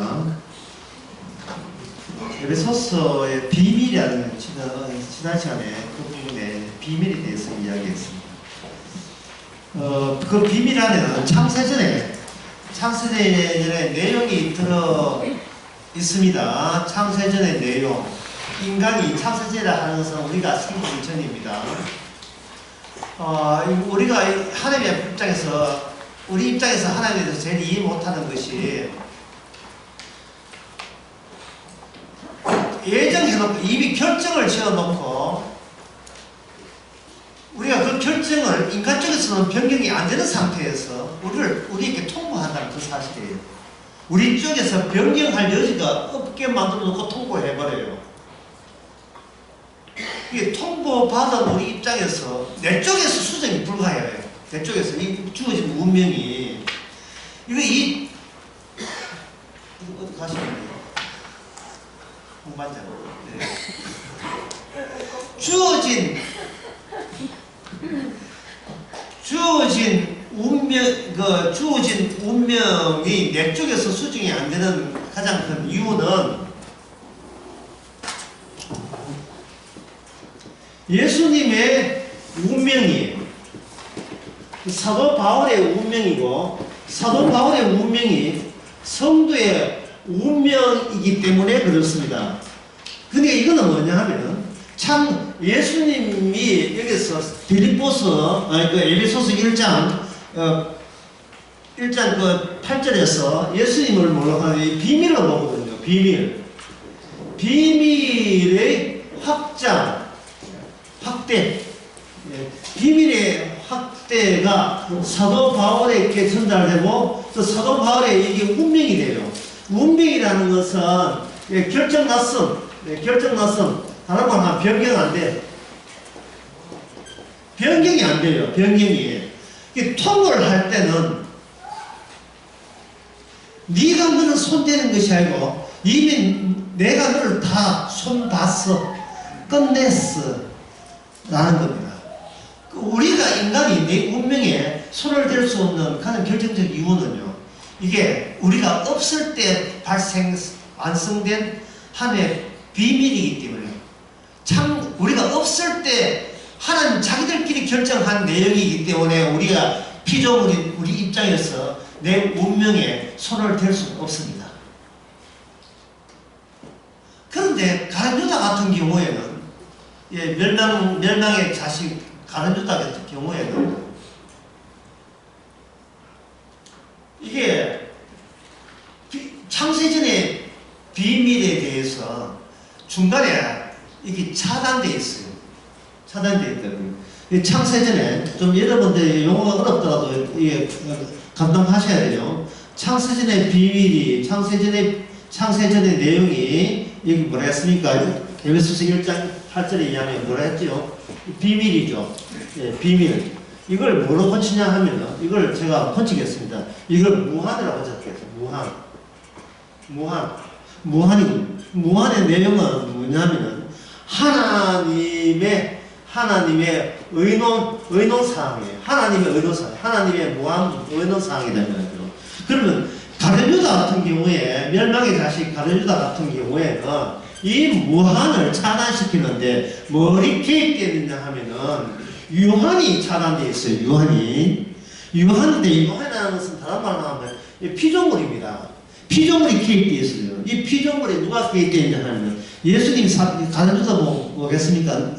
하겠습니다. 에베소서의 비밀이라는 지난 시간에 그 부분에 비밀에 대해서 이야기했습니다. 그 비밀 안에는 창세전에 내용이 들어 있습니다. 창세전의 내용. 인간이 창세전이라 하는 것은 우리가 생기기 전입니다. 우리가 하나님의 입장에서, 우리 입장에서 하나님에 대해서 제일 이해 못하는 것이 예정해놓고 이미 결정을 지어놓고 우리가 그 결정을 인간 쪽에서는 변경이 안 되는 상태에서 우리에게 통보한다는 그 사실이에요. 우리 쪽에서 변경할 여지가 없게 만들어놓고 통보해버려요. 이게 통보받은 우리 입장에서 내 쪽에서 수정이 불가해요. 내 쪽에서 이 주어진 운명이 어디 가시면 돼요? 공반장. 네. 주어진 운명이 내 쪽에서 수정이 안 되는 가장 큰 이유는 예수님의 운명이에요. 사도 바울의 운명이고, 사도 바울의 운명이 성도의 운명이기 때문에 그렇습니다. 근데 이거는 뭐냐 하면은, 참 예수님이 여기서 에베소서 1장 8절에서 예수님을 뭐라고 하는 비밀을 보거든요. 비밀의 확대. 비밀의 확대가 사도 바울에게 전달되고, 또 사도 바울의 이게 운명이 돼요. 운명이라는 것은 결정났음. 다른 말 하면 변경 안 돼. 변경이 안 돼요. 통보를 할 때는 네가 너를 손대는 것이 아니고 이미 내가 너를 다 손봤어. 끝냈어. 라는 겁니다. 우리가 인간이 내 운명에 손을 댈 수 없는 가장 결정적 이유는요, 이게 우리가 없을 때 완성된 하나님의 비밀이기 때문에, 참 우리가 없을 때 하나님 자기들끼리 결정한 내용이기 때문에 우리가 피조물인 우리 입장에서 내 운명에 손을 댈 수 없습니다. 그런데 가룟 유다 같은 경우에는, 멸망의 자식 가룟 유다 같은 경우에는 이게 창세전의 비밀에 대해서 중간에 이게 차단되어 있어요. 차단되어 있거든요. 창세전에 좀 여러분들 용어가 어렵더라도 이게 감당하셔야 돼요. 창세전의 비밀이, 창세전의 내용이 여기 뭐라 했습니까? 에베소서 1장 8절에 의하면 뭐라 했죠? 비밀이죠. 예, 비밀. 이걸 뭐로 고치냐 하면, 이걸 제가 고치겠습니다. 이걸 무한이라고 고쳤겠죠. 무한의 내용은 뭐냐면은 하나님의 의논사항이에요. 하나님의 무한 의논사항이라는 거죠. 그러면 가룟 유다 같은 경우에, 멸망의 자식 가룟 유다 같은 경우에는 이 무한을 차단시키는데 뭐리 개입되어 있냐 하면은 유한이 차단되어 있어요. 유한인데, 유한이라는 것은 다른 말로 하면 피조물입니다. 피조물이 개입되어 있어요. 이 피조물에 누가 개입되어 있냐 하면, 예수님이 가룟 유다 뭐겠습니까?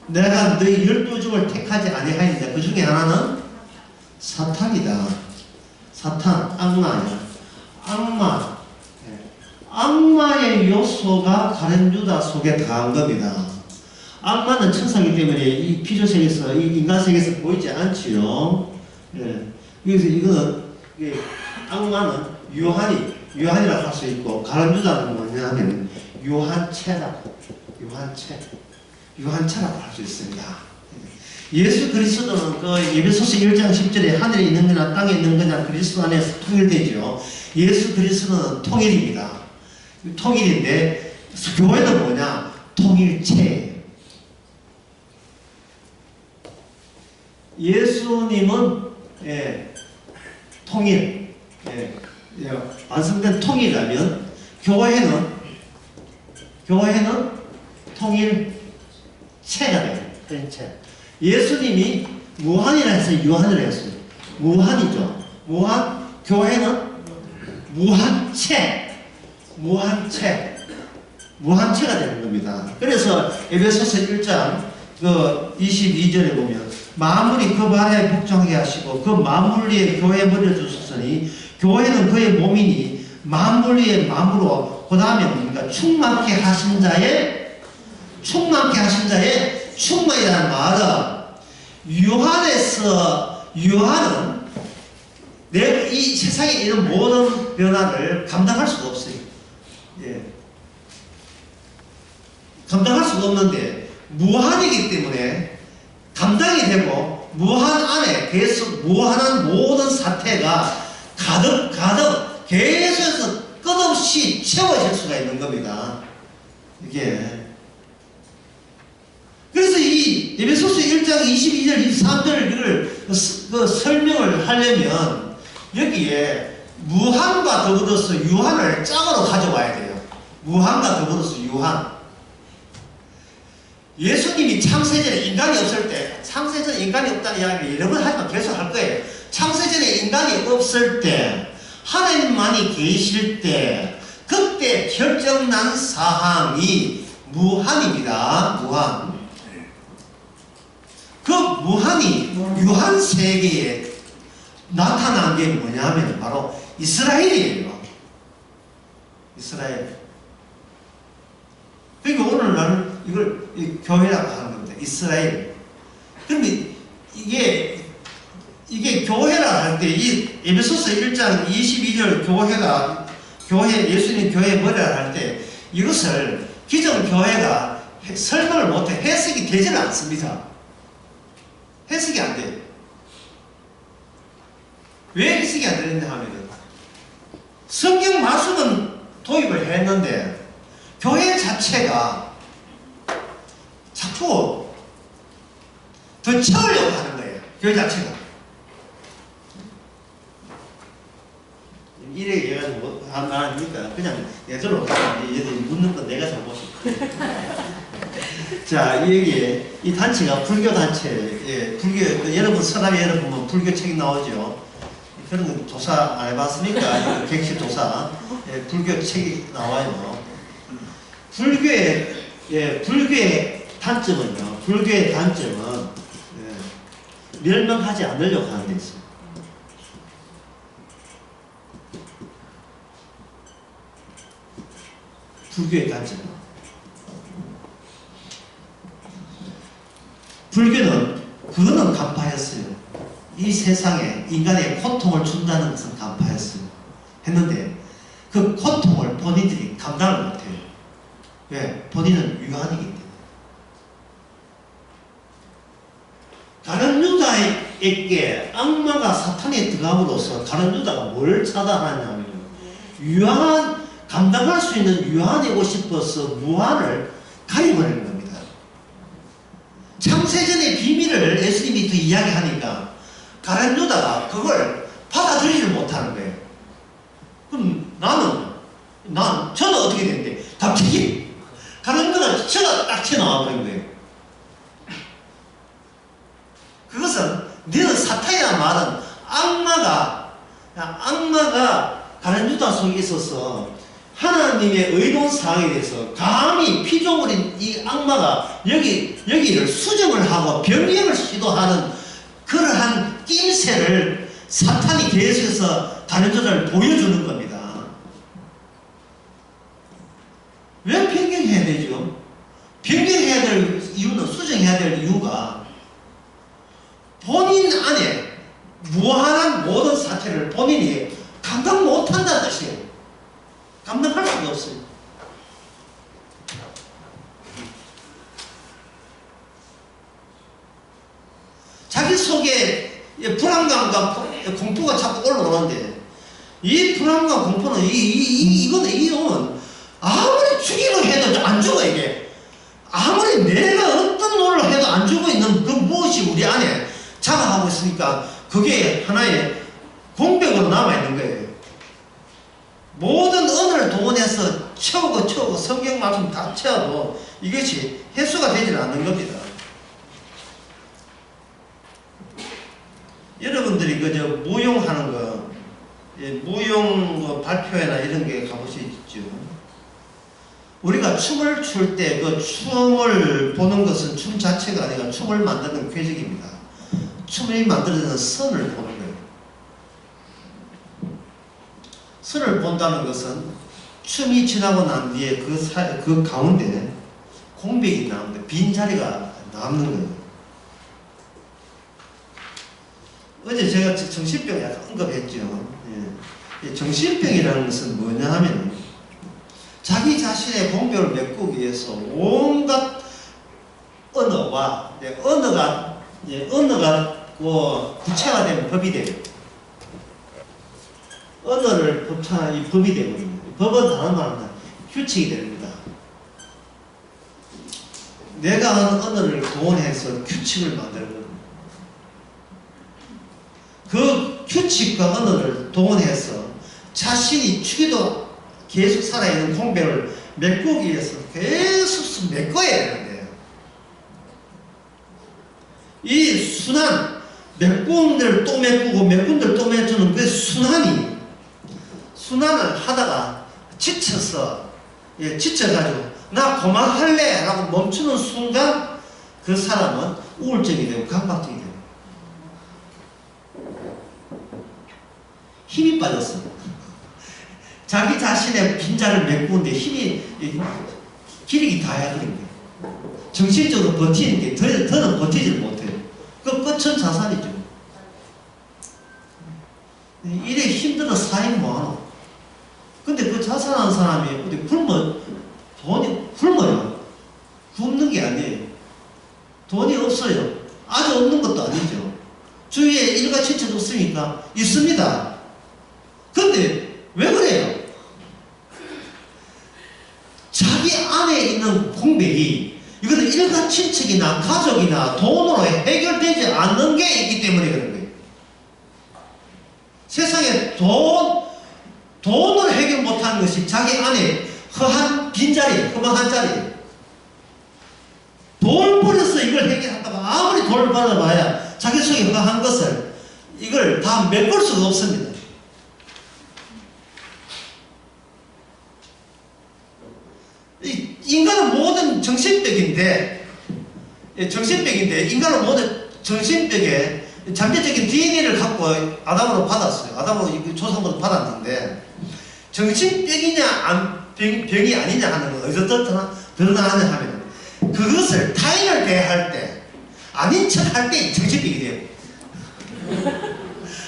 내가 너희 12종을 택하지 아니하였는데 그 중에 하나는 사탄이다. 사탄, 악마의 요소가 가룟 유다 속에 다한 겁니다. 악마는 천사이기 때문에 이 피조세계에서, 이 인간세계에서 보이지 않지요. 예. 그래서 이거는, 악마는 유한이라고 할 수 있고, 가룟 유다는 뭐냐 하면 유한체라고 할 수 있습니다. 예수 그리스도는 그 에베소서 1장 10절에 하늘에 있는 거나 땅에 있는 거나 그리스도 안에서 통일되죠. 예수 그리스도는 통일입니다. 통일인데, 교회는 뭐냐? 통일체예요. 예수님은 통일, 완성된 통일이라면 교회는 통일체가 돼요. 통일체. 예수님이 무한이라 해서 유한이라 했어요. 무한이죠. 무한. 교회는 무한체가 되는 겁니다. 그래서 에베소서 1장 22절에 보면 만물이 그 발에 복종하게 하시고 그 만물 위에 교회 머리를 두셨으니 교회는 그의 몸이니 만물 위에 만물로 그 다음에 뭡니까? 충만케 하신 자의 충만이라는 말은 유한은 내가 이 세상에 있는 모든 변화를 감당할 수가 없어요. 예. 감당할 수가 없는데 무한이기 때문에 감당이 되고 무한 안에 계속 무한한 모든 사태가 가득 계속해서 끝없이 채워질 수가 있는 겁니다. 이게 그래서 이 에베소서 1장 22절 23절을 설명을 하려면 여기에 무한과 더불어서 유한을 짝으로 가져와야 돼요. 무한과 더불어서 유한. 예수님이 창세전에 인간이 없을 때, 창세전에 인간이 없다는 이야기를 여러 번 하지만 계속 할 거예요. 창세전에 인간이 없을 때, 하나님만이 계실 때, 그때 결정난 사항이 무한입니다. 무한. 그 무한이 유한 세계에 나타난 게 뭐냐면 바로 이스라엘이에요. 이스라엘. 그러니까 오늘 나는 이걸 교회라고 하는 겁니다. 이스라엘. 그런데 이게 교회라 할 때 이 에베소서 1장 22절 예수님 교회 머리라 할 때 이것을 기존 교회가 설명을 못해 해석이 되지는 않습니다. 해석이 안 돼요. 왜 해석이 안 되느냐 하면 성경 말씀은 도입을 했는데 교회 자체가 자꾸 더 채우려고 하는 거예요. 교회 자체가. 이래 얘기해가지고 안 하니까 그냥 예절로 얘들 묻는 건 내가 잘못이고. 자, 여기에 이 단체가 불교 단체. 예, 불교 여러분 서랍에 여러분 보면 불교 책이 나오죠. 그런 거 조사 안 해봤습니까? 객실 조사. 예, 불교 책이 나와요. 불교의 단점은요. 불교의 단점은 멸망하지 않으려고 하는 데 있어요. 불교의 단점은 불교는 그거는 간파했어요. 이 세상에 인간의 고통을 준다는 것은 간파했어요. 했는데 그 고통을 본인들이 감당을 못해요. 왜? 본인은 유한이기 때문에. 가룟 유다에게 악마가 사탄이 들어감으로써 가룟 유다가 뭘 차단하냐면 유한, 감당할 수 있는 유한이고 싶어서 무한을 가려버리는 겁니다. 창세전의 비밀을 예수님이 또 이야기하니까 가룟 유다가 그걸 받아들이지 못하는 거예요. 그럼 저는 어떻게 되는데 갑자기 가룟 유다가 저가 딱 튀어나와 버린 거예요. 그것은 너는 사탄이라는 말은 악마가 가룟 유다 속에 있어서 하나님의 의로운 사항에 대해서 감히 피조물인 이 악마가 여기를 수정을 하고 변경을 시도하는 그러한 낌새를 사탄이 계속해서 가룟 유다를 보여주는 겁니다. 왜 변경해야 되죠? 변경해야 될 이유는, 수정해야 될 이유가 본인 안에 무한한 모든 사태를 본인이 감당 못한다는 뜻이에요. 감당할 수가 없어요. 자기 속에 불안감과 공포가 자꾸 올라오는데 이 불안감, 공포는 이거는 아무리 죽이려 해도 안 죽어. 이게 아무리 내가 어떤 노를 해도 안 죽어 있는 그 무엇이 우리 안에 자라하고 있으니까 그게 하나의 공백으로 남아있는 거예요. 모든 언어를 동원해서 채우고 성경 말씀 다 채워도 이것이 해소가 되지 않는 겁니다. 여러분들이 그저 무용하는 거, 무용 발표회나 이런 게 가보시죠. 우리가 춤을 출 때 그 춤을 보는 것은 춤 자체가 아니라 춤을 만드는 궤적입니다. 춤이 만들어지는 선을 보는 거예요. 선을 본다는 것은 춤이 지나고 난 뒤에 그 가운데 공백이 나오는데 빈자리가 남는 거예요. 어제 제가 정신병 약간 언급했죠. 예. 정신병이라는 것은 뭐냐 하면 자기 자신의 공백을 메꾸기 위해서 온갖 언어가 구체화되면 법이 돼요. 언어를 이 법이 되거든요. 법은 다른 말로 규칙이 됩니다. 내가 하는 언어를 동원해서 규칙을 만들거든요. 그 규칙과 언어를 동원해서 자신이 죽이도 계속 살아있는 공백을 메꾸기 위해서 계속 메꿔야 되는데요. 이 순환, 메꾼 데를 또 메꾸고 메꾼 데를 또 메꾸는 그 순환을 하다가 지쳐가지고 나 그만할래 라고 멈추는 순간 그 사람은 우울증이 되고 강박증이 되고 힘이 빠졌어. 자기 자신의 빈자를 메꾸는데 기력이 다해야 되는 거예요. 정신적으로 버티는 게 더는 버티질 못해요. 그 끝은 자살이죠. 이래 힘들어 사인 뭐하노? 근데 그 자살하는 사람이 어디 돈이 굶어요. 굶는 게 아니에요. 돈이 없어요. 아주 없는 것도 아니죠. 주위에 일가친척 없으니까 있습니다. 근데 왜 그래요? 자기 안에 있는 공백이 이거는 일가친척이나 가족이나 돈으로 해결되지 않는 게 있기 때문에 그런 거예요. 세상에 돈으로 해결 못하는 것이 자기 안에 허한 빈자리, 허망한 자리. 돈을 벌여서 이걸 해결한다고 아무리 돈을 벌어봐야 자기 속에 허한 것을 이걸 다 메꿀 수가 없습니다. 인간은 모든 정신병인데 인간은 모든 정신병에 잠재적인 DNA를 갖고 아담으로 받았어요. 아담으로 조상으로 받았는데 정신병이냐 병이 아니냐 하는 건 어디서 드러나느냐 하면 그것을 타인을 대할 때 아닌 척 할 때 정신병이 돼요.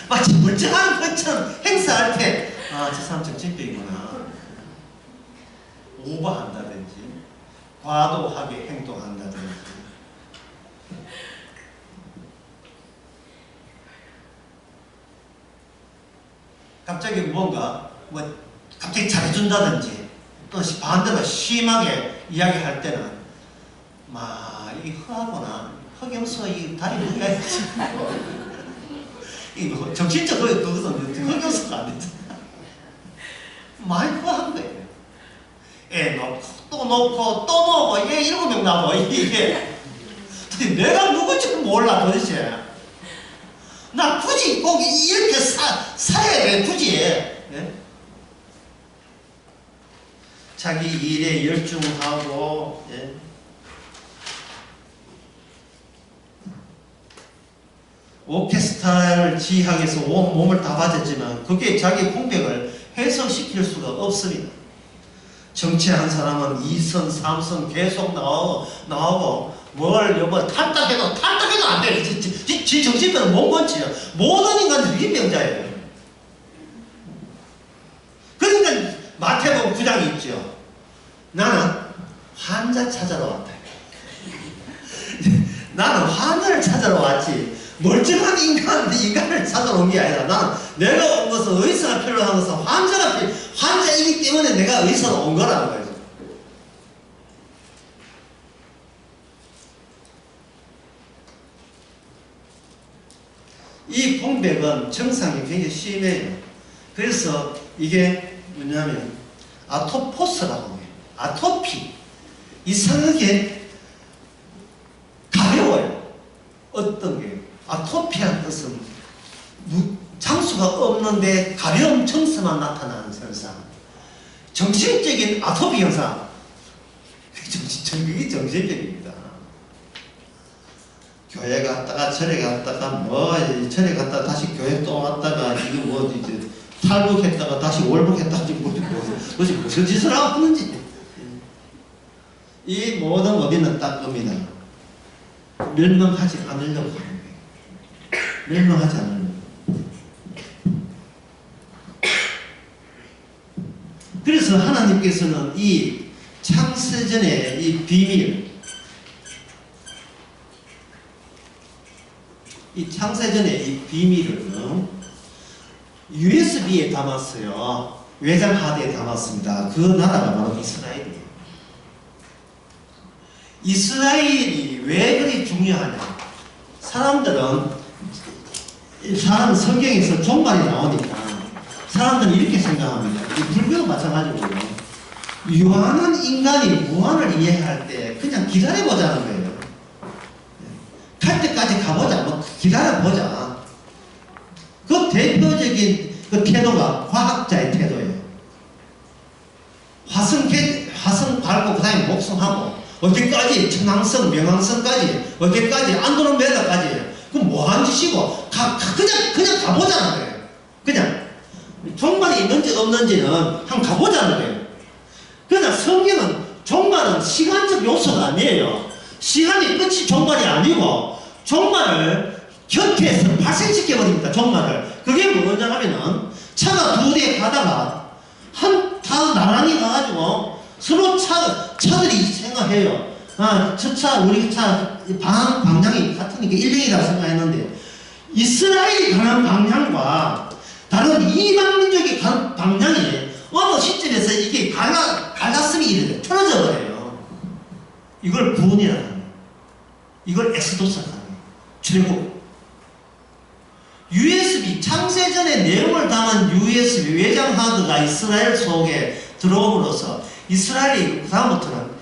마치 멀쩡한 것처럼 행사할 때 아, 저 사람 정신병이구나. 오버한다든지 과도하게 행동한다든지 갑자기 갑자기 잘해준다든지 또 반대로 심하게 이야기할 때는 이 허하구나 흑염소 이 다리 누가야지 정신적으로 그것은 흑염소가 안 되잖아. 많이 허한 거예요. 애 놓고 또 놓고 또 놓고 이게 7명 나고 이게 내가 누군지 몰라 도대체. 나 굳이 꼭 이렇게 살아야 돼 굳이. 네? 자기 일에 열중하고 예? 오케스트라를 지휘하기 위해서 온 몸을 다 바쳤지만 그게 자기 공백을 해소시킬 수가 없습니다. 정치한 사람은 2선, 3선 계속 나오고 뭘 탈딱해도 안 돼. 지 정신병은 몽건치야. 모든 인간은 유기병자예요. 그러니까 마태복음 9장이 있죠. 나는 환자 찾아러 왔다. 나는 환자를 찾아러 왔지. 멀쩡한 인간을 찾아러 온 게 아니라 나는 내가 온 것은 의사가 필요한 것은 환자이기 때문에 내가 의사로 온 거라는 거예요. 이 공백은 증상이 굉장히 심해요. 그래서 이게 뭐냐면 아토포스라고 해요. 아토피. 이상하게 가벼워요. 어떤 게 아토피한 뜻은 장수가 없는데 가벼운 청수만 나타나는 현상. 정신적인 아토피 현상. 그게 정신적입니다. 교회 갔다가 절에 갔다가 절에 갔다가 다시 교회 또 왔다가 이거 이제 탈북했다가 다시 월북했다가 무슨 짓을 하고 있는지. 이 모든 원인은 딱 겁니다. 멸망하지 않으려고 하는 거예요. 멸망하지 않으려고. 그래서 하나님께서는 이 창세전의 이 비밀, 이 창세전의 이 비밀을 USB에 담았어요. 외장 하드에 담았습니다. 그 나라가 바로 이스라엘이에요. 이스라엘이 왜 그리 중요하냐? 사람은 성경에서 종말이 나오니까 사람들은 이렇게 생각합니다. 이 불교도 마찬가지고요. 유한한 인간이 무한을 이해할 때 그냥 기다려보자는 거예요. 갈 때까지 가보자. 기다려보자. 그 대표적인 그 태도가 과학자의 태도예요. 화성 밟고 그 다음에 목성하고 어디까지 천왕성, 명왕성까지 어디까지 안드로메다까지 그럼 뭐한 짓이고 그냥 가보자는 거예요. 그냥 종말이 있는지 없는지는 한번 가보자는 거예요. 그러나 성경은 종말은 시간적 요소가 아니에요. 시간이 끝이 종말이 아니고 종말을 곁에서 발생시켜버립니다. 종말을. 그게 뭐냐 하면은 차가 두 대 가다가 다 나란히 가가지고 서로 차들이 생각해요. 저 차 우리 차 방향이 같으니까 1령이라고 생각했는데 이스라엘이 가는 방향과 다른 이방 민족이 가는 방향이 어느 시점에서 이게 갈랐음이 이래 틀어져 버려요. 이걸 구원이라고 합니다. 이걸 엑스도스라고 합니다. 출애굽. USB 창세전의 내용을 담은 USB 외장 하드가 이스라엘 속에 들어옴으로써 이스라엘이 다음부터는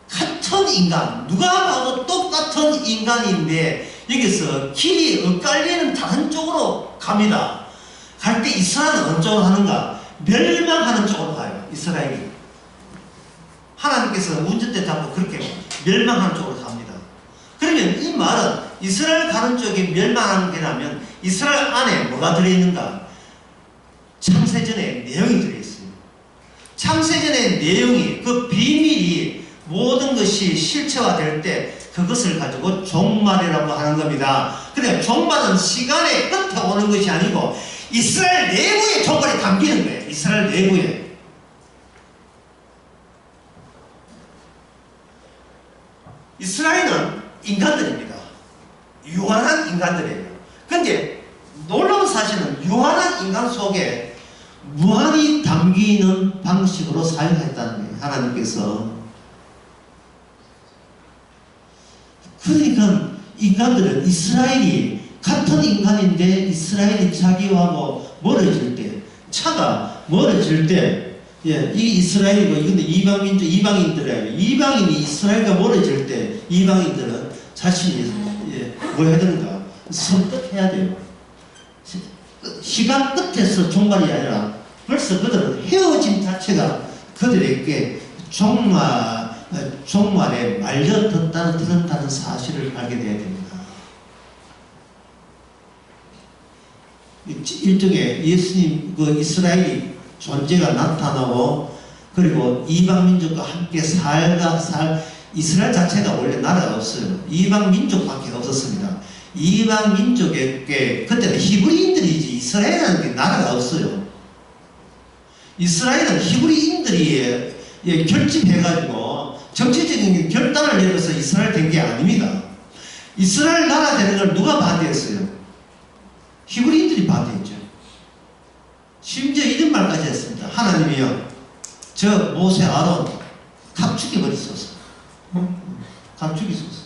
같은 인간, 누가 봐도 똑같은 인간인데 여기서 길이 엇갈리는 다른 쪽으로 갑니다. 갈 때 이스라엘은 어느 쪽으로 하는가? 멸망하는 쪽으로 가요. 이스라엘이. 하나님께서 운전대 잡고 그렇게 멸망하는 쪽으로 갑니다. 그러면 이 말은 이스라엘 가는 쪽이 멸망하는 게라면 이스라엘 안에 뭐가 들어있는가? 창세전에 내용이 들어있어요. 창세전의 내용이, 그 비밀이 모든 것이 실체화될 때 그것을 가지고 종말이라고 하는 겁니다. 그러니까 종말은 시간의 끝에 오는 것이 아니고 이스라엘 내부에 종말이 담기는 거예요. 이스라엘 내부에. 이스라엘은 인간들입니다. 유한한 인간들이에요. 근데 놀라운 사실은 유한한 인간 속에 무한이 담기는 방식으로 사용했다는 거예요. 하나님께서. 그러니까 인간들은 이스라엘이 같은 인간인데 이스라엘이 자기하고 멀어질 때, 차가 멀어질 때, 이 이스라엘이고 근데 이방인들이에요. 이방인이 이스라엘과 멀어질 때 이방인들은 자신이 뭐 해야 되는가? 선뜻해야 돼요. 시간 끝에서 종말이 아니라 벌써 그들은 헤어짐 자체가 그들에게 종말에 말려든다는 사실을 알게 돼야 됩니다. 일종의 예수님 그 이스라엘이 존재가 나타나고 그리고 이방 민족과 함께 이스라엘 자체가 원래 나라가 없어요. 이방 민족밖에 없었습니다. 이방 민족에게 그때는 히브리인들이지 이스라엘이라는 게 나라가 없어요. 이스라엘은 히브리인들이 결집해가지고 정치적인 결단을 내려서 이스라엘 된 게 아닙니다. 이스라엘 나라 되는 걸 누가 반대했어요? 히브리인들이 반대했죠. 심지어 이런 말까지 했습니다. 하나님이요, 저 모세 아론 각 죽여버리소서. 각 죽이소서.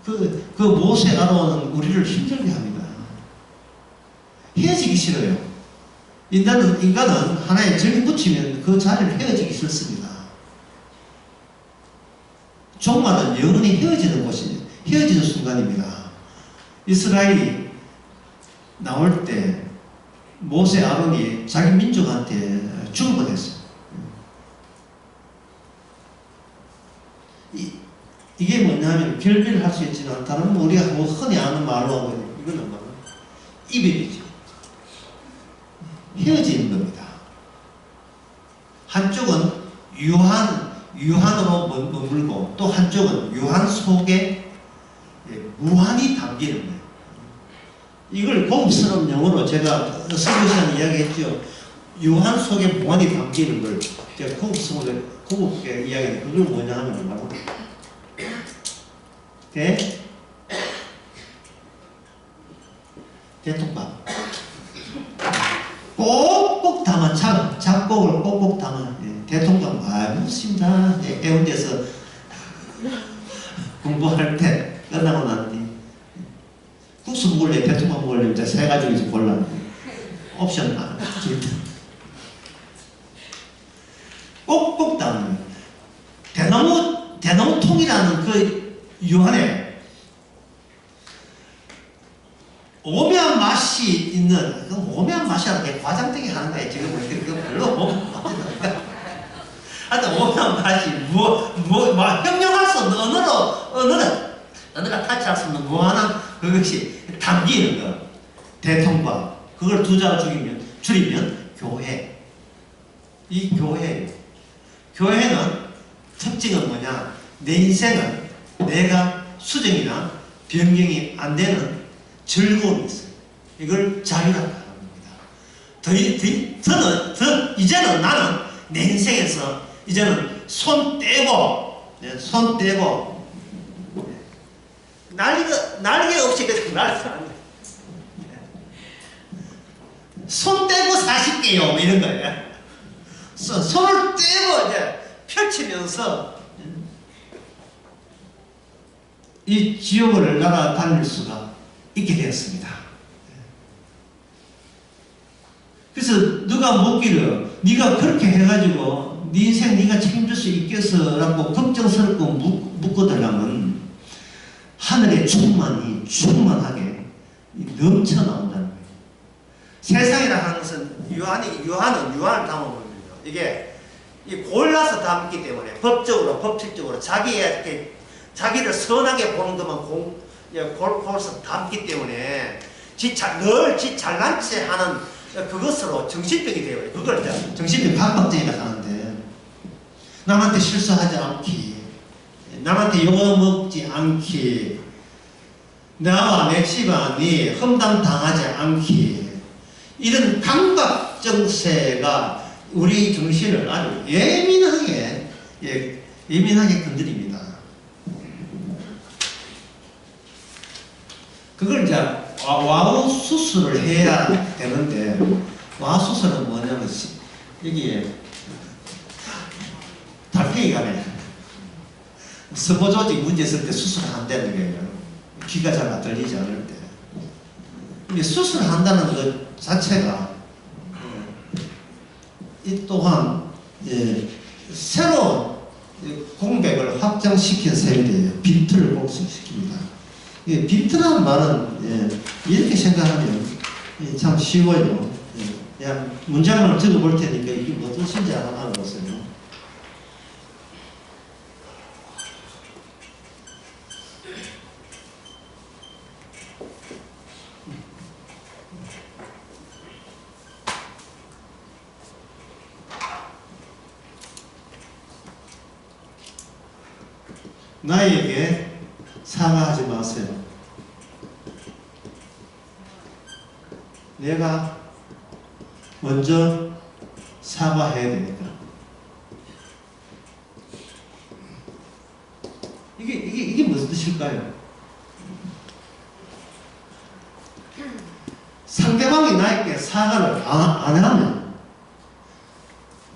그 모세 아론은 우리를 힘들게 합니다. 헤어지기 싫어요. 인간은 하나의 정이 붙이면 그 자리를 헤어지기 싫습니다. 종말은 영원히 헤어지는 곳이, 헤어지는 순간입니다. 이스라엘이 나올 때 모세 아론이 자기 민족한테 죽음을 했어요. 이게 뭐냐면 별별을 할 수 있지만 다른 우리가 뭐 흔히 아는 말로 하면 이거는 뭐냐 이별이죠. 헤어지는 겁니다. 한쪽은 유한으로 머물고 또 한쪽은 유한 속에 무한이 담기는 거예요. 이걸 고급스러운 영어로 제가 설교 시간에 이야기했죠. 유한 속에 무한이 담기는 걸 제가 고급스럽게 이야기했는데 그걸 뭐냐 하면 바로 대통밥. 꼭꼭 담아, 잡곡을 꼭꼭 담아. 대통령 묻습니다. 애운 데서 공부할 때 끝나고 난 뒤 국수 먹을래, 대통령 먹을래, 이제 세 가지에서 골라. 옵션 안 줄게. 꼭꼭 담는 대나무 통이라는 그 유한에 오묘한 맛이 있는, 그 오묘한 맛이라는 게 과장되게 하는 거예요. 지금 그거 별로 오묘한 맛이 나니까. 하여튼 오묘한 맛이 형용할 수 없는 언어가 타치할 수 없는 무한한 그것이 담기는 거. 대통과 그걸 두 자가 줄이면 교회. 이 교회는 특징은 뭐냐? 내 인생은 내가 수정이나 변경이 안 되는 즐거움이 있어요. 이걸 자유라고 합니다. 이제는 나는 내 인생에서 이제는 손 떼고 날개 없이 그냥 날아가는 거예요. 손 떼고 40개요 이런 거예요. 손을 떼고 이제 펼치면서 이 지옥을 날아다닐 수가 있게 되었습니다. 그래서 누가 묻기를 네가 그렇게 해가지고 네 인생 네가 책임질 수 있겠어라고 걱정스럽고 묻거들라면 하늘의 충만하게 넘쳐나온다는 거예요. 세상이라 하는 것은 유한을 담아버립니다. 이게 골라서 담기 때문에 법칙적으로 자기를 선하게 보는 것만 골라서 담기 때문에 늘 지 잘난 체 하는 그것으로 정신병이 되어요. 그걸 이제 정신병 강박증이라고 하는데 남한테 실수하지 않기, 남한테 욕먹지 않기, 나와 내 집안이 험담당하지 않기, 이런 강박 정세가 우리 정신을 아주 예민하게 건드립니다. 그걸 이제 와우 수술을 해야 되는데, 와우 수술은 뭐냐면 여기에 달팽이관에 서보 조직 문제 있을 때 수술을 한다는 거예요. 귀가 잘 안 들리지 않을 때. 수술한다는 것 자체가 이 또한 새로운 공백을 확장시킨 셈이에요. 빈틀을 복싱시킵니다. 빈틀이라는 말은 이렇게 생각하면 참 쉬워요. 그냥 문장을 적어볼 테니까 이게 무슨 뜻인지 알아보세요. 나에게 사과하지 마세요. 내가 먼저 사과해야 되니까. 이게 무슨 뜻일까요? 상대방이 나에게 사과를 안 하면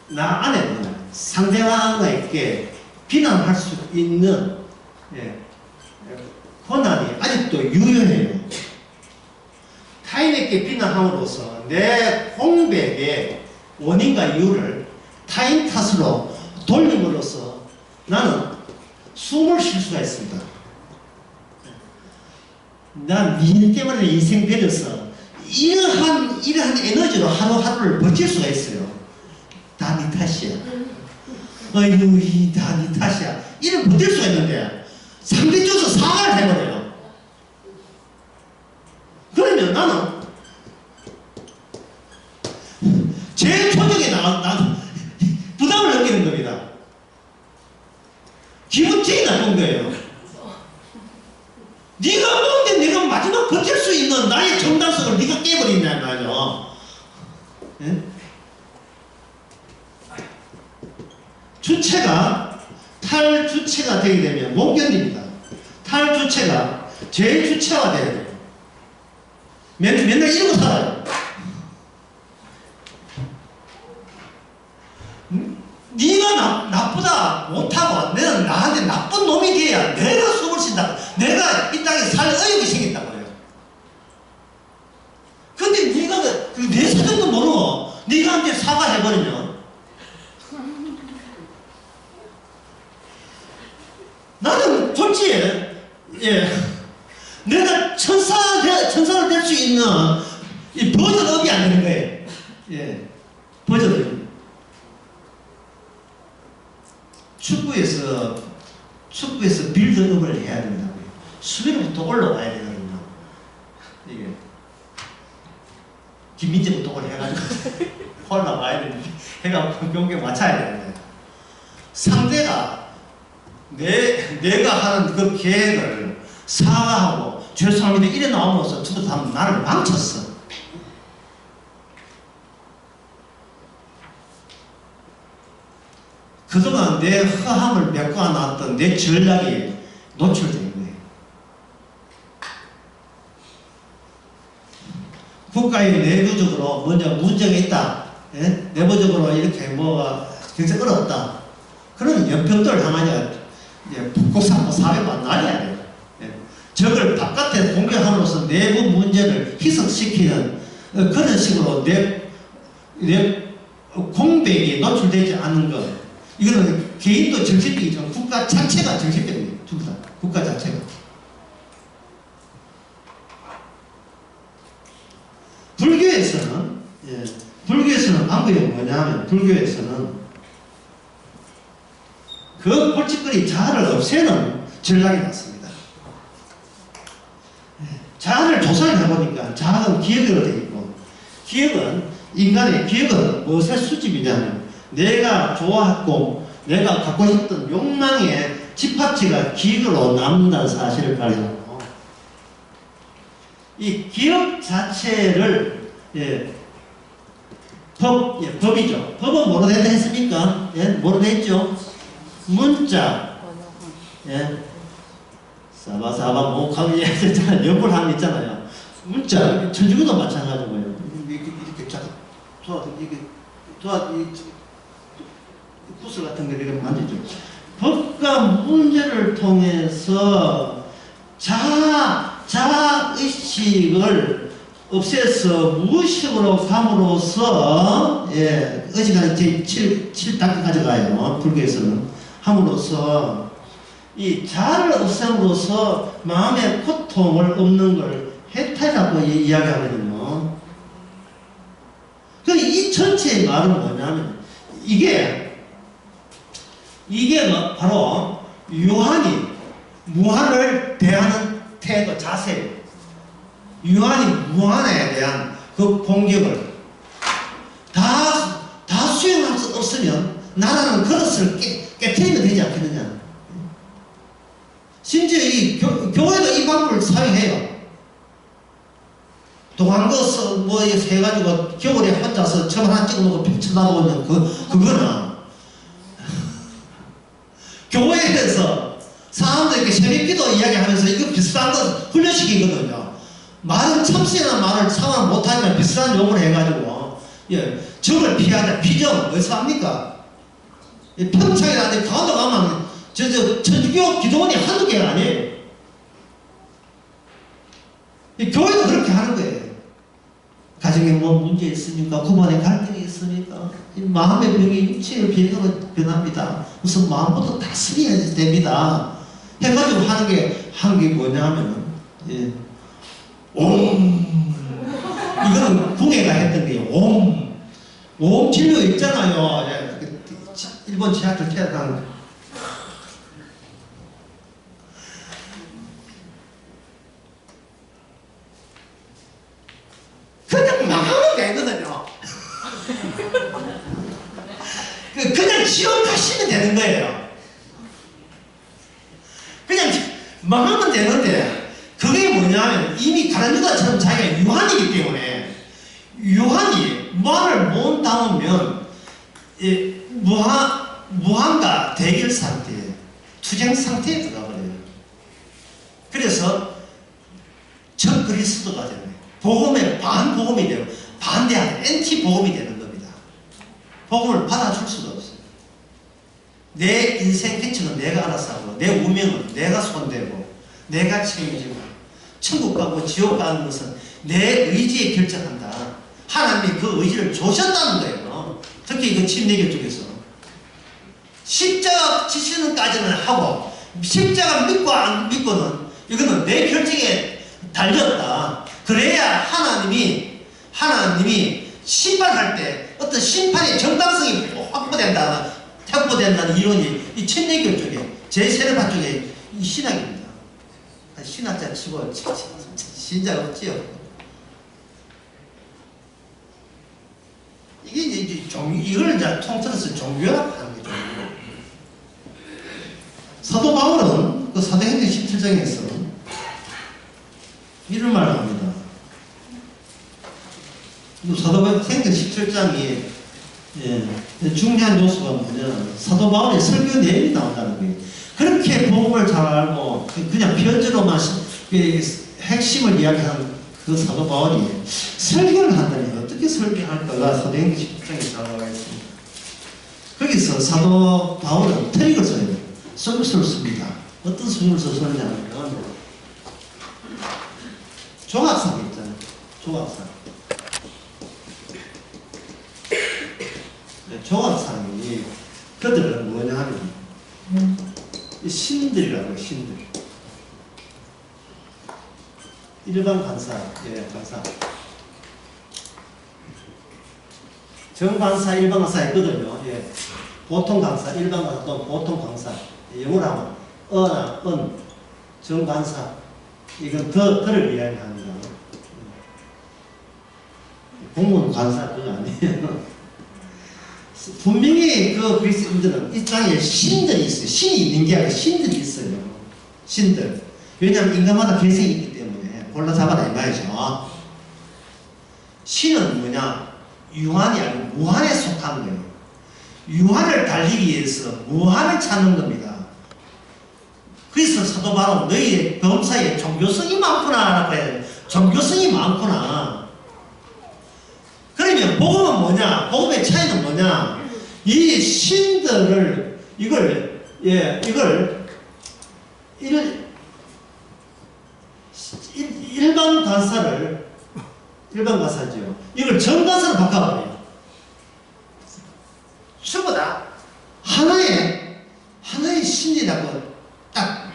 나 안에는 상대방에게 비난할 수 있는 권한이 아직도 유효해요. 타인에게 비난함으로써 내 공백의 원인과 이유를 타인 탓으로 돌림으로써 나는 숨을 쉴 수가 있습니다. 난 니 때문에 인생 배려서 이러한 에너지로 하루하루를 버틸 수가 있어요. 다 니 탓이야. 어이구, 다 니 탓이야. 이를 버틸 수가 있는데 상대 쪽에서 사과를 해버려요. 그러면 나는 제일 표정에 나는 부담을 느끼는 겁니다. 기분 되게 나쁜 거예요. 네가 뭔데 내가 마지막 버틸 수 있는 나의 정당성을 네가 깨버린단 말이죠. 예? 주체가 탈주체가 되게 되면 못 견딥니다. 탈주체가 제일 주체화 돼야 돼요. 맨날 이러고 살아요. 네가 나쁘다 못하고 내가 나한테 나쁜 놈이 돼야 내가 숨을 쉰다. 내가 이 땅에 살 의욕이 생긴단 말이에요. 근데 네가 내 사정도 모르고 네가 한테 사과해버리면 나는 솔직히 내가 천사가 될 수 있는 이 버전업이 안 되는 거예요. 버전업. 축구에서 빌드업을 해야 된다고요. 수비로부터 올라와야 되거든요. 이게 김민재부터 올라가지고 올라와야 되는데 해가 경기에 맞춰야 되는데 상대가 내가 하는 그 계획을 사과하고 죄송합니다 이래 나옴으로써 저도 나를 망쳤어. 그동안 내 허함을 메꿔놨던 내 전략이 노출된 거예요. 국가의 내부적으로 먼저 문제가 있다. 내부적으로 이렇게 뭐가 굉장히 어렵다. 그런 연평도를 향하여 북극산 400만 날려야 돼요. 적을 바깥에 공격함으로써 내부 문제를 희석시키는 그런 식으로 내 공백이 노출되지 않는 것. 이거는 개인도 정신병이지만 국가 자체가 정신병이에요. 전부 다. 국가 자체가. 불교에서는 안구가 뭐냐면 불교에서는 그 골칫거리 자아를 없애는 전략이 났습니다. 자아를 조사를 해보니까 자아는 기억으로 되어 있고 인간의 기억은 무엇의 수집이냐면 내가 좋아하고 내가 갖고 싶던 욕망의 집합체가 기억으로 남는다는 사실을 가리고 이 기억 자체를 법이죠. 법은 뭐로 된다 했습니까? 뭐로 됐죠? 문자 사바사바 목하고 연구를 하면 있잖아요. 문자 천주교도 마찬가지고요. 이렇게 구슬 같은 거 이렇게 만들죠. 법과 문제를 통해서 자의식을 없애서 무의식으로 함으로써 어지간히 제7단계 가져가요. 불교에서는 함으로써 이 자아를 없앰으로써 마음의 고통을 없는 걸 해탈이라고 이야기하거든요. 이 전체의 말은 뭐냐면 이게 바로 유한이 무한을 대하는 태도, 자세예요. 유한이 무한에 대한 그 공격을 다 수행할 수 없으면 나라는 그릇을 깨트리면 되지 않겠느냐. 심지어 이 교회도 이 방법을 사용해요. 동한 거 뭐 해가지고 겨울에 혼자서 점 하나 찍어놓고 벽 쳐다보면 그거는 교회에서 사람들에게 새벽기도 이야기하면서 이거 비슷한 거 훈련시키거든요. 말은 참신한 말을 상황 못하면 비슷한 용어를 해가지고 적을 피하자. 피정 어디서 합니까? 평창이라는데 강원도 가면 천주교 기도원이 한두 개가 아니에요. 교회도 그렇게 하는 거예요. 가정에 뭐 문제 있습니까? 부모의 갈등이 있습니까? 이 마음의 병이 육체의 병으로 변합니다. 우선 마음부터 다스려야 됩니다. 해가지고 하는 게 뭐냐 하면은, 예. 이거는 궁예가 했던 게 옴 진료 있잖아요. 예. 일본 지하철 태어난 그냥 망하면 되거든요. 그냥 지옥 가시면 되는 거예요. 그냥 망하면 되는데, 그게 뭐냐면 이미 가룟유다처럼 자기가 유한이기 때문에, 유한이 말을 못 담으면 무한과 대결 상태, 투쟁 상태에 들어가 버려요. 그래서 적 그리스도가 되는 거예요. 복음의 반복음이 되고 반대하는 엔티 복음이 되는 겁니다. 복음을 받아줄 수가 없어요. 내 인생 개척은 내가 알아서 하고, 내 운명은 내가 손대고 내가 책임지고, 천국 가고 지옥 가는 것은 내 의지에 결정한다. 하나님이 그 의지를 주셨다는 거예요. 특히 이거 침례교 쪽에서 십자가 지시는 까지는 하고, 십자가 믿고 안 믿고는 이거는 내 결정에 달렸다. 그래야 하나님이 심판할 때 어떤 심판의 정당성이 확보된다는 이론이 이 침례교 쪽에, 제 세례파 쪽에 이 신학입니다. 신학자 치고 신자가 없지요. 이게 이제 이걸 이제 통틀어서 종교학하는 거죠. 사도 바울은 그 사도행전 17장에서 이런 말을 합니다. 사도행전 17장이 중요한 요소가 뭐냐면 사도 바울의 설교 내용이 나온다는 거예요. 그렇게 복음을 잘 알고 그냥 편지로만 핵심을 이야기하는 그 사도 바울이 설교를 한다니 어떻게 설교할까가 사도행전 17장에 나와 있습니다. 거기서 사도 바울은 트릭을 써요. 서비스를 씁니다. 어떤 서비스를 쓰느냐면 조각상 있잖아요. 조각상. 조각상이 그들은 뭐냐 하면 신들이라고 해요. 신들. 일반 간사, 간사. 정간사, 일반 간사 있거든요. 보통 강사, 일반 강사 또는 보통 강사. 영어로 하면 어나 은, 정간사. 이건 더를 이야기합니다. 공무원 간사 그거 아니에요. 분명히 그 그리스도인들은 이 땅에 신들이 있어요. 신이 있는 게 아니라 신들이 있어요. 신들. 왜냐하면 인간마다 개성이 있기 때문에 골라 잡아라 이 말이죠. 신은 뭐냐? 유한이 아니고 무한에 속하는 거예요. 유한을 달리기 위해서 무한을 찾는 겁니다. 그래서 사도 바로 너희의 범사에 종교성이 많구나 라고 해요. 종교성이 많구나. 그러면 복음은 뭐냐? 복음의 차이는 뭐냐? 이 신들을 이걸 일반 간사죠. 이걸 정간사로 바꿔버려요. 전부 다 하나의 신이라고 딱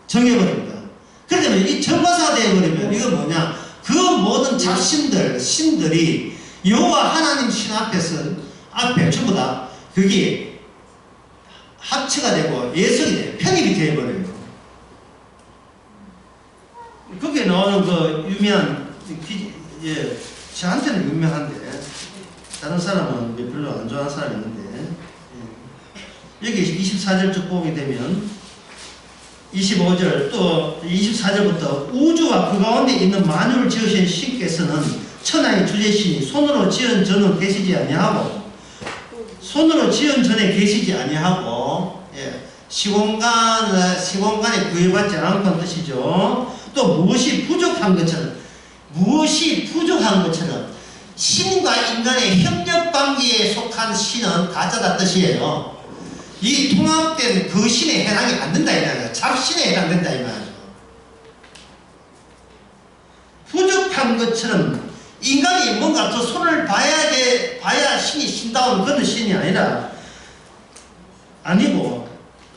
정해버립니다. 그러면 이 정간사가 되어버리면 이건 뭐냐? 그 모든 잡신들, 신들이 여호와 하나님 신 앞에 전부 다 그게 합체가 되고 예속이 돼요. 편입이 되어버려요. 거기에 나오는 그 유명한 저한테는 유명한데 다른 사람은 별로 안 좋아하는 사람이 있는데, 여기 24절 쭉 보게 되면 25절 또 24절부터 우주와 그 가운데 있는 만유를 지으신 신께서는 천하의 주제시니 손으로 지은 전에 계시지 아니하고 시공간에 구애받지 않고 뜻이죠. 또 무엇이 부족한 것처럼 신과 인간의 협력관계에 속한 신은 가짜다 뜻이에요. 이 통합된 그 신에 해당이 안 된다 이 말이에요. 잡신에 해당된다 이 말이죠. 부족한 것처럼 인간이 뭔가 더 손을 봐야 신이 신다운 그런 신이 아니고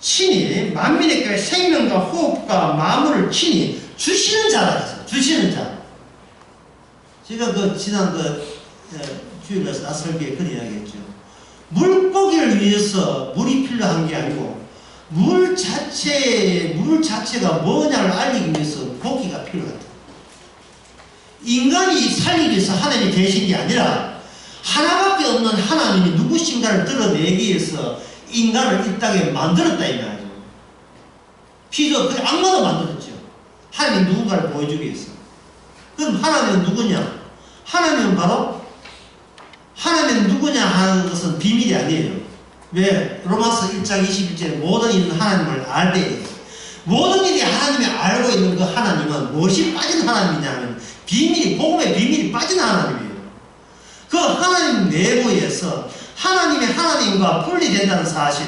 신이 만민에게 생명과 호흡과 마음을 친히 주시는 자라. 주시는 자. 제가 지난 주일에 설교에 그런 이야기했죠. 물고기를 위해서 물이 필요한 게 아니고 물 자체가 뭐냐를 알리기 위해서 고기가 필요하다. 인간이 살리기 위해서 하나님이 계신 게 아니라 하나밖에 없는 하나님이 누구신가를 드러내기 위해서 인간을 이 땅에 만들었다 이 말이죠. 피조 그 악마도 만들었죠. 하나님 누군가를 보여주기 위해서. 그럼 하나님은 누구냐? 하나님은 바로 하나님은 누구냐 하는 것은 비밀이 아니에요. 왜? 로마서 1장 21절에 모든 이는 하나님을 알되 모든 일이 하나님이 알고 있는 그 하나님은 무엇이 빠진 하나님이냐 하면 복음의 비밀이 빠진 하나님이에요. 그 하나님 내부에서 하나님이 하나님과 분리된다는 사실,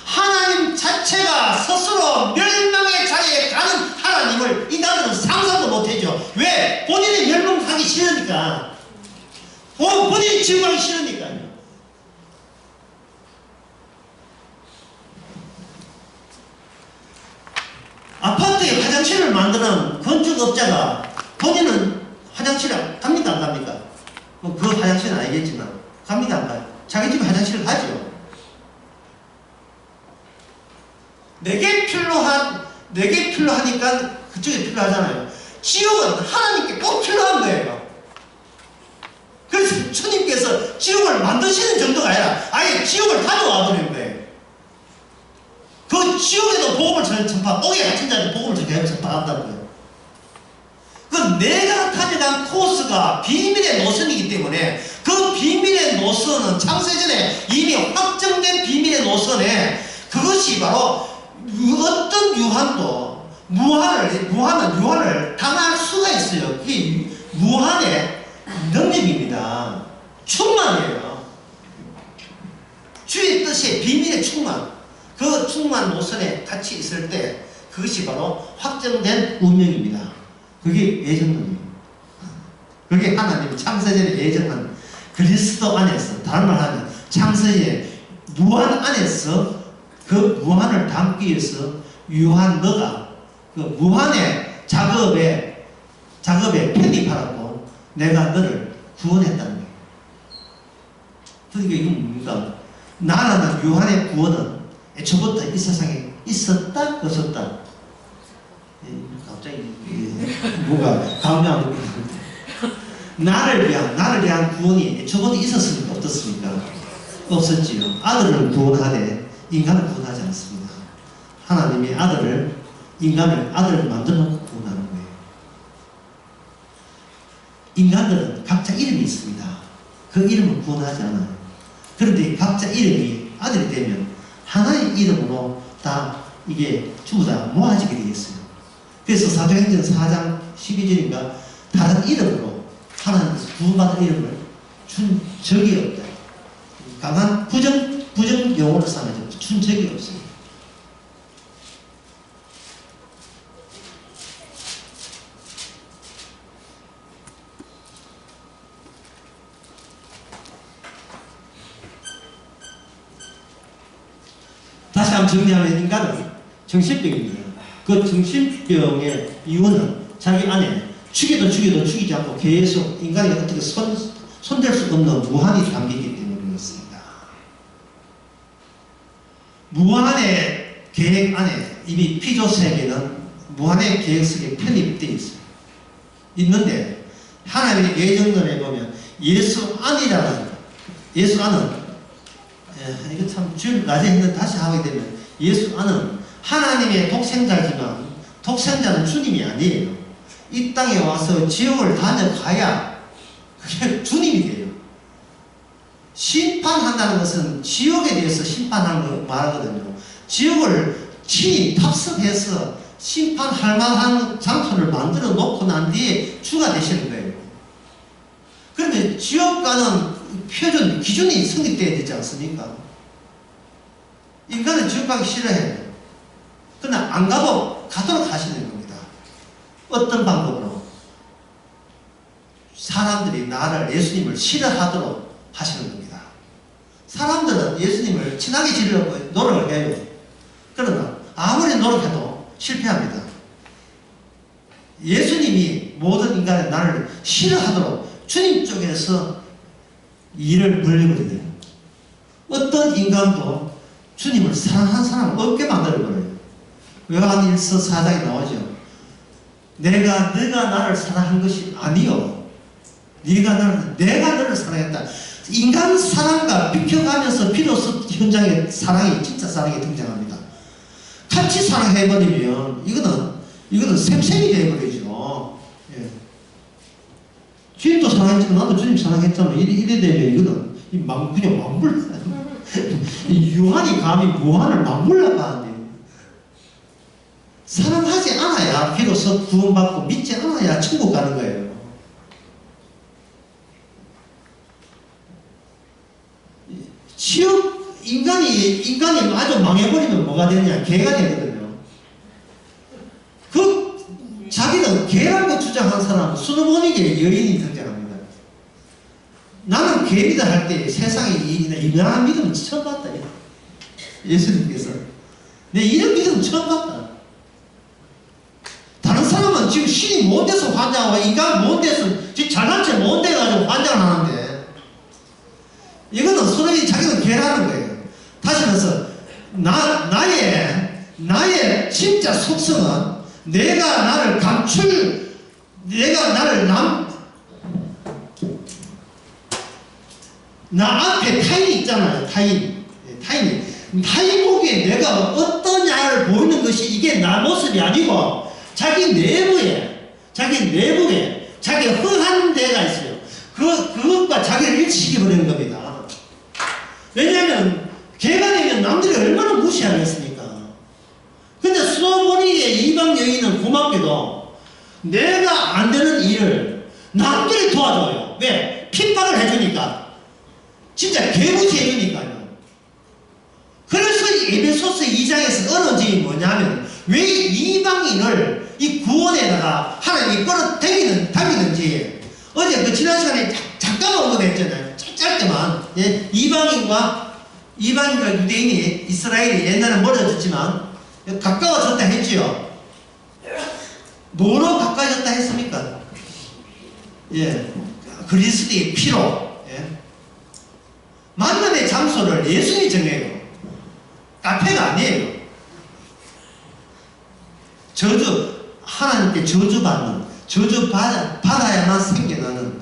하나님 자체가 스스로 멸망의 자리에 가는 하나님을 인간들은 상상도 못하죠. 왜? 본인이 멸망하기 싫으니까. 본인이 지옥하기 싫으니까요. 아파트에 화장실을 만드는 건축업자가 본인은 화장실에 갑니까 안 갑니까? 그 화장실은 아니겠지만 갑니까 안 가요? 자기 집에 화장실을 가죠. 내게 필요하니까 그쪽에 필요하잖아요. 지옥은 하나님께 꼭 필요한 거예요. 그래서 주님께서 지옥을 만드시는 정도가 아니라 아예 지옥을 가져와 버리는 거예요. 그 지옥에도 복음을 전파, 옥에 갇힌 자는 복음을 전파한다는 거예요. 그 내가 가져간 코스가 비밀의 노선이기 때문에 그 비밀의 노선은 창세전에 이미 확정된 비밀의 노선에 그것이 바로 어떤 유한도 유한을 당할 수가 있어요. 그게 무한의 능력입니다. 충만이에요. 주의 뜻의 비밀의 충만. 그 충만 노선에 같이 있을 때 그것이 바로 확정된 운명입니다. 그게 예정론이에요. 그게 하나님 창세전에 예정한 그리스도 안에서, 다른 말 하면 창세의 무한 안에서 그 무한을 담기 위해서 유한 너가 그 무한의 작업에 편입하라고 내가 너를 구원했다는 거예요. 그러니까 이건 뭡니까? 나라는 유한의 구원은 애초부터 이 세상에 있었다 없었다. 갑자기 뭐가 감명을 느끼는데 나를 위한 구원이 애초부터 있었습니까 없었습니까? 없었지요. 아들을 구원하되 인간을 구원하지 않습니다. 하나님이 인간을 아들을 만들어 놓고 구원하는 거예요. 인간들은 각자 이름이 있습니다. 그 이름을 구원하지 않아요. 그런데 각자 이름이 아들이 되면 하나의 이름으로 다 이게 전부 다 모아지게 되겠어요. 그래서 사도행전 4장 12절인가 다른 이름으로 하나님께서 구원받은 이름을 준 적이 없다. 강한 부정 용어를 삼아서 준 적이 없어요. 다시 한번 정리하면 인간은 정신병입니다. 그 정신병의 이유는 자기 안에 죽여도 죽이지 않고 계속 인간이 어떻게 손댈 수 없는 무한이 담기기 때문에 그렇습니다. 무한의 계획 안에 이미 피조세계는 무한의 계획 속에 편입되어 있어요. 있는데 하나님의 예정론에 보면 예수 안은 이거 참 주일 낮에 했는데 다시 하게 되면 예수 안은 하나님의 독생자지만 독생자는 주님이 아니에요. 이 땅에 와서 지옥을 다녀가야 그게 주님이 돼요. 심판한다는 것은 지옥에 대해서 심판하는 걸 말하거든요. 지옥을 친히 탑승해서 심판할 만한 장소를 만들어 놓고 난 뒤에 주가 되시는 거예요. 그러면 지옥 가는 기준이 성립되어야 되지 않습니까? 인간은 지옥 가기 싫어해요. 그러나 안 가도 가도록 하시는 겁니다. 어떤 방법으로? 사람들이 나를, 예수님을 싫어하도록 하시는 겁니다. 사람들은 예수님을 친하게 지으려고 노력을 해요. 그러나 아무리 노력해도 실패합니다. 예수님이 모든 인간의 나를 싫어하도록 주님 쪽에서 일을 벌리거든요. 어떤 인간도 주님을 사랑하는 사람을 없게 만들어버려요. 요한 1서 4장에 나오죠. 내가 나를 사랑한 것이 아니요. 내가 너를 사랑했다. 인간 사랑과 비켜가면서 비로소 현장에 사랑이, 진짜 사랑이 등장합니다. 같이 사랑해버리면 이거는 샘샘이 되어버리죠. 예. 주님도 사랑했지만 나도 주님 사랑했잖아. 이래 되면 이거는 그냥 망불. 요한이 감히 무한을 망불라고 하는데, 사랑하지 않아야 비로소 구원받고 믿지 않아야 천국 가는 거예요. 지옥, 인간이 아주 망해버리면 뭐가 되느냐? 개가 되거든요. 자기는 개라고 주장한 사람은 솔로몬에게 여인이 등장합니다. 나는 개이다 할 때 세상에 이만한 믿음은 처음 봤다. 예수님께서. 내 이런 믿음은 처음 봤다. 다른 사람은 지금 신이 못 돼서 환장하고 인간 못 돼서 지금 잘난 체 못 돼가지고 환장을 하는데, 이거는 솔로몬이 자기는 개라는 거예요. 다시 말해서 나의 진짜 속성은 내가 나를 나 앞에 타인이 있잖아요. 타인이 보기에 내가 어떠냐를 보이는 것이 이게 나 모습이 아니고 자기 내부에 자기 허한 데가 있어요. 그것과 자기를 일치시켜버리는 겁니다. 왜냐하면 개가 되면 남들이 얼마나 무시하겠습니까? 근데 솔로몬의 이방 여인은 고맙게도 내가 안 되는 일을 남들이 도와줘요. 왜? 핍박을 해주니까. 진짜 개무시해주니까요. 그래서 에베소서 2장에서 어느 점이 뭐냐면, 왜 이방인을 이 구원에다가 하나님이 끌어당기는지, 어제 지난 시간에 잠깐 언급했잖아요. 짧게만. 예? 이방인과 유대인이, 이스라엘이 옛날에 멀어졌지만 가까워졌다 했지요. 뭐로 가까워졌다 했습니까? 예, 그리스도의 피로. 예? 만남의 장소를 예수님이 정해요. 카페가 아니에요. 하나님께 저주 받아야만 생겨나는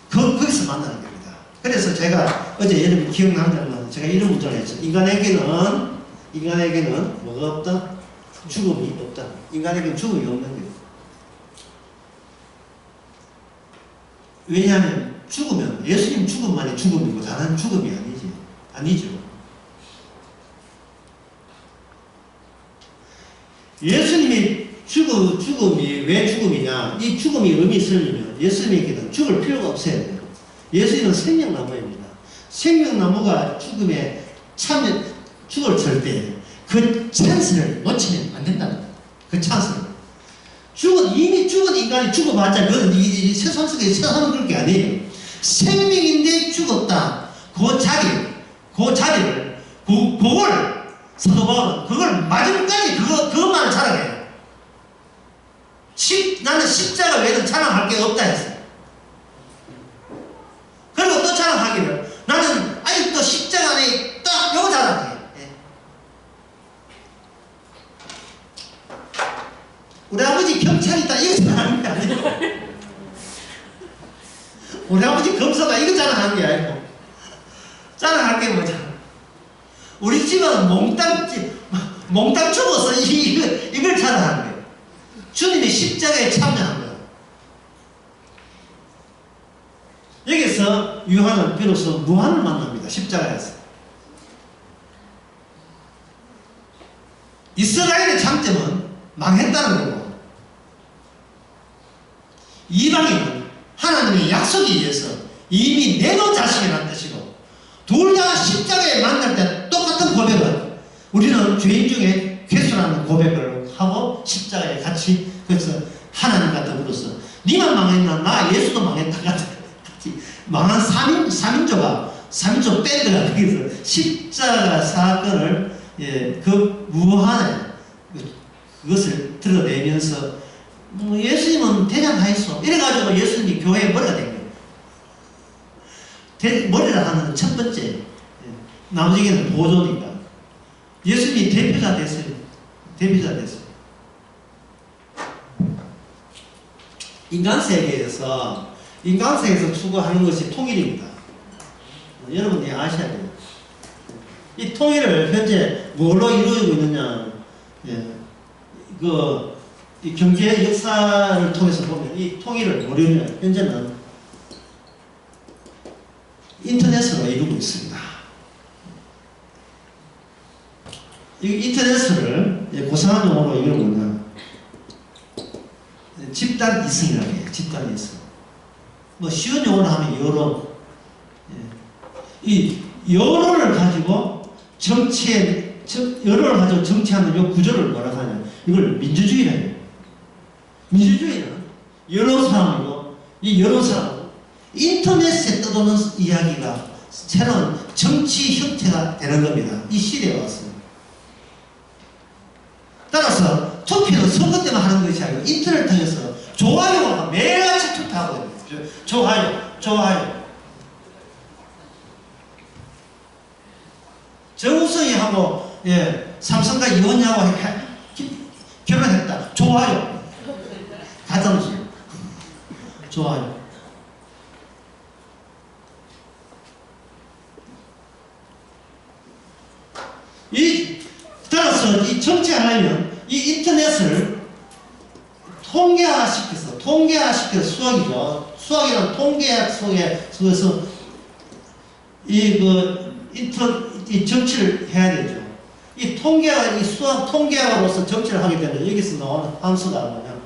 거기서 만나는 겁니다. 그래서 제가 어제 여러분 기억나는 제가 이런 문장을 했죠. 인간에게는 뭐가 없다? 죽음이 없다. 인간에게는 죽음이 없는 거예요. 왜냐하면 죽으면 예수님 죽음만이 죽음이고 다른 죽음이 아니죠. 예수님이 죽음이 왜 죽음이냐? 이 죽음이 의미 있으려면 예수님에게는 죽을 필요가 없어야 돼요. 예수님은 생명나무입니다. 생명나무가 죽음에 죽을 칠 때 그 찬스를 놓치면 안 된다는 거예요. 그 찬스를. 이미 죽은 인간이 죽어봤자 그건 이 세상 속에 세상은 그럴 게 아니에요. 생명인데 죽었다. 그 자리를 그걸 사도 바울은 그걸 마지막까지 그것만을 자랑해요. 나는 십자가 외에는 자랑할 게 없다 했어요. 그리고 또 자랑하기를 나는 아직도 십자가 안에 딱 요거 자랑해요. 예. 우리 아버지 경찰이다 이거 자랑하는 게 아니에요. 우리 아버지 검사다 이거 자랑하는 게 아니고, 자랑할 게 뭐죠? 우리 집은 몽땅 죽어서 이걸 자랑하는 거예요. 주님이 십자가에 참여한 거예요. 여기서 요한은 비로소 무한을 만납니다. 십자가에서. 이스라엘의 장점은 망했다는 거고, 이방인은 하나님의 약속에 의해서 이미 내놓은 자식이라는 뜻이고, 둘 다 십자가에 만날 때 똑같은 고백은 우리는 죄인 중에 괴수라는 고백을 하고 십자가에 같이, 그래서 하나님과 더불어서 니만 망했나? 나 예수도 망했다 같은 십자가 사건을 그 무한에 그것을 드러내면서 예수님은 대장 다 있어. 이래가지고 예수님이 교회의 머리가 된 거예요. 머리라 하는 첫 번째. 나머지는 보조니까. 예수님이 대표자 됐어요. 대표자 됐어요. 인간 세계에서 추구하는 것이 통일입니다. 여러분이 아셔야 돼요. 이 통일을 현재 뭘로 이루어지고 있느냐? 이 경제 역사를 통해서 보면 이 통일을 뭐로 이루냐? 현재는 인터넷으로 이루고 있습니다. 이 인터넷을 고상한 용어로 이루고 있는 집단 이승이라고 해요. 집단 이승. 뭐 쉬운 용어로 하면 여론. 이 여론을 가지고 여론을 가지고 정치하는 이 구조를 뭐라고 하냐? 이걸 민주주의라 해요. 민주주의는 여론사항이고, 이 여론사항은 인터넷에 떠도는 이야기가 새로운 정치 형태가 되는 겁니다. 이 시대에 왔습니다. 따라서 투표는 선거 때만 하는 것이 아니고 인터넷 통해서 좋아요가 매일같이 투표하고 있어요. 좋아요. 정우성이하고 삼성과 이혼하고 결혼했다. 좋아요. 가정식. 좋아요. 따라서 이 정치하려면 이 인터넷을 통계화시켜서 수학이죠. 수학이란 통계학 속에서 이 정치를 해야 되죠. 이 수학 통계학으로서 정치를 하게 되면 여기서 나오는 함수가 뭐냐?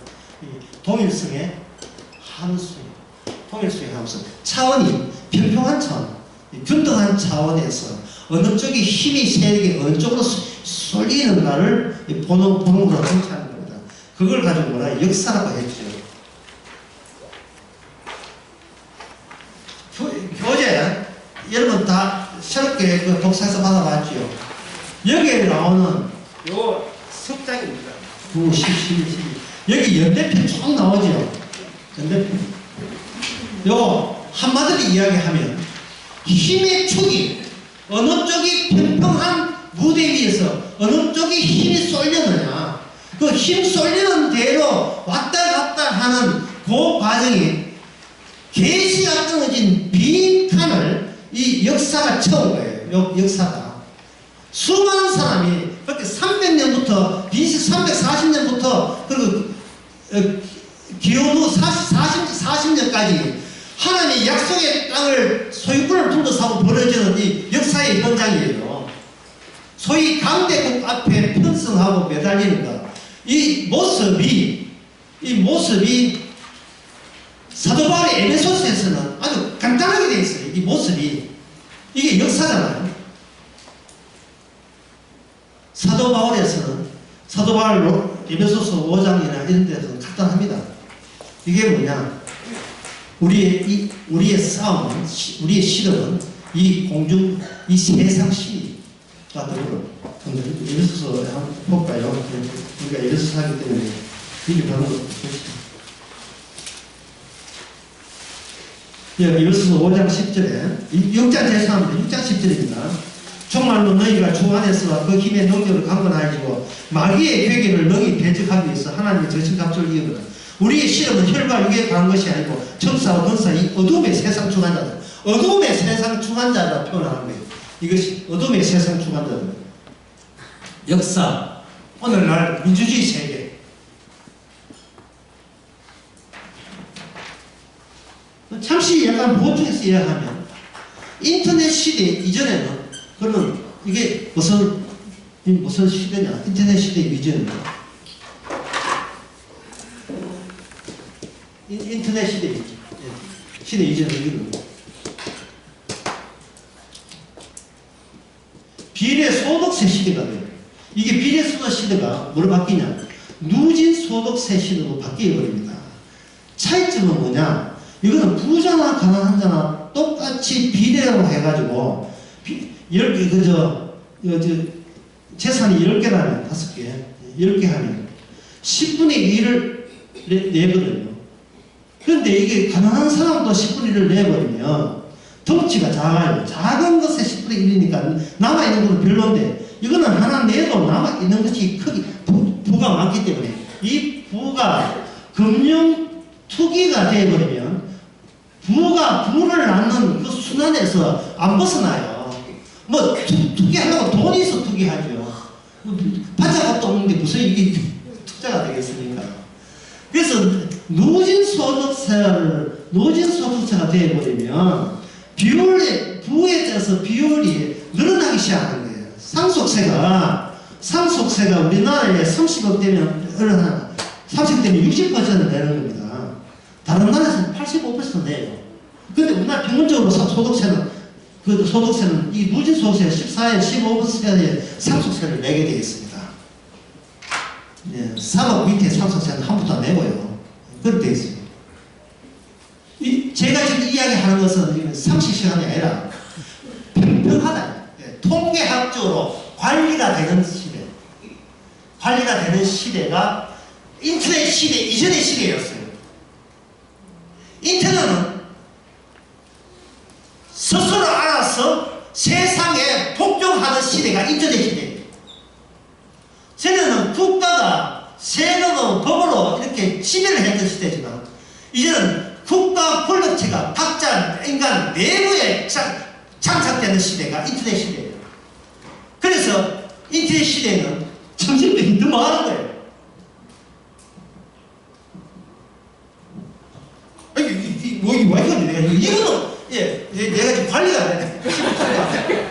동일성의 함수예요. 통일성의 함수. 차원이 평평한 차원, 균등한 차원에서 어느 쪽이 힘이 세력이 어느 쪽으로 쏠리는가를 보는 걸로 정치하는 겁니다. 그걸 가지고 뭐라 역사라고 했죠. 교재 여러분 다 새롭게 그 독서에서 받아봤죠. 여기에 나오는 요 석장입니다. 9, 10, 11, 12. 여기 연대편 쭉 나오죠. 연대편. 요 한마디로 이야기하면 힘의 축이 어느 쪽이 평평한 무대 위에서 어느 쪽이 힘이 쏠려느냐, 그 힘 쏠리는 대로 왔다 갔다 하는 그 과정이 계시가 끊어진 빈칸을 이 역사가 채운 거예요. 역사가 수많은 사람이 그렇게 300년부터 BC 340년부터 그리고 기원 후 40년까지 하나님의 약속의 땅을 소유권을 둘러싸고 벌어지는 이 역사의 현장이에요. 소위 강대국 앞에 편성하고 매달리는 것. 이 모습이 사도 바울의 에베소서에서는 아주 간단하게 되어 있어요. 이 모습이. 이게 역사잖아요. 사도 바울에서는 사도 바울 에베소서 5장이나 이런 데서는 간단합니다. 이게 뭐냐? 우리의 싸움은, 우리의 실험은 이 공중, 이 세상 시가 더불어. 에베소서 한번 볼까요? 우리가 에베소서 하기 때문에 이게 바로 보시죠. 에베소서 5장 10절에 6장 죄송합니다. 6장 10절입니다. 정말로 너희가 주 안에서와 그 힘의 능력을 강건하여지고 마귀의 괴계를 능히 대적하기 위해서 하나님의 전신갑주를 이어거라. 우리의 실험은 혈과 육에 관한 것이 아니고 천사와 권사 이 어둠의 세상 주관자들, 어둠의 세상 주관자라 표현하는 거예요. 이것이 어둠의 세상 주관자들. 역사, 오늘날 민주주의 세계. 잠시 약간 보충해서 이야기하면 인터넷 시대 이전에는 그러면 이게 무슨 시대냐? 인터넷 시대 이전입니다. 인터넷 시대 이전. 시대 이전은 이런 비례소득세 시대가 돼요. 이게 비례소득 시대가 뭐로 바뀌냐? 누진소득세 시대로 바뀌어버립니다. 차이점은 뭐냐? 이거는 부자나 가난한 자나 똑같이 비례로 해가지고 10개, 재산이 10개라면 5개, 10개 하면 10분의 1을 내거든요. 그런데 이게 가난한 사람도 10분의 1을 내버리면 덩치가 작아요. 작은 것에 10분의 1이니까 남아있는 것은 별로인데, 이거는 하나 내도 남아있는 것이 크게 부가 많기 때문에 이 부가 금융 투기가 되어버리면 부를 낳는 그 순환에서 안 벗어나요. 뭐 투기하려고 돈이 있어 투기하죠. 받을 것도 없는데 무슨 이게 투자가 되겠습니까? 그래서 누진소득세가 되어버리면 부에 따라서 비율이 늘어나기 시작하는 거예요. 상속세가 우리나라에 30억 되면 얼마나 30억 되면 60% 내는 겁니다. 다른 나라에서는 85% 내요. 근데 우리나라 평균적으로 소득세는 이 누진소득세 14에 15%의 상속세를 내게 되어 있습니다. 네, 3억 밑에 상속세는 한 푼도 안 내고요. 그렇게 되어 있습니다. 제가 지금 이야기하는 것은 상식시간이 아니라 평평하다. 네, 통계학적으로 관리가 되는 시대가 인터넷 시대 이전의 시대였어요. 인터넷은 스스로 알아서 세상에 복종하는 시대가 인터넷 시대예요. 전에는 국가가 세금은 법으로 이렇게 지배를 했던 시대지만, 이제는 국가 권력체가 각자 인간 내부에 장착되는 시대가 인터넷 시대예요. 그래서 인터넷 시대에는 정신병이 더 많은 거예요. 이거는, 내가 지금 관리가 안 되네.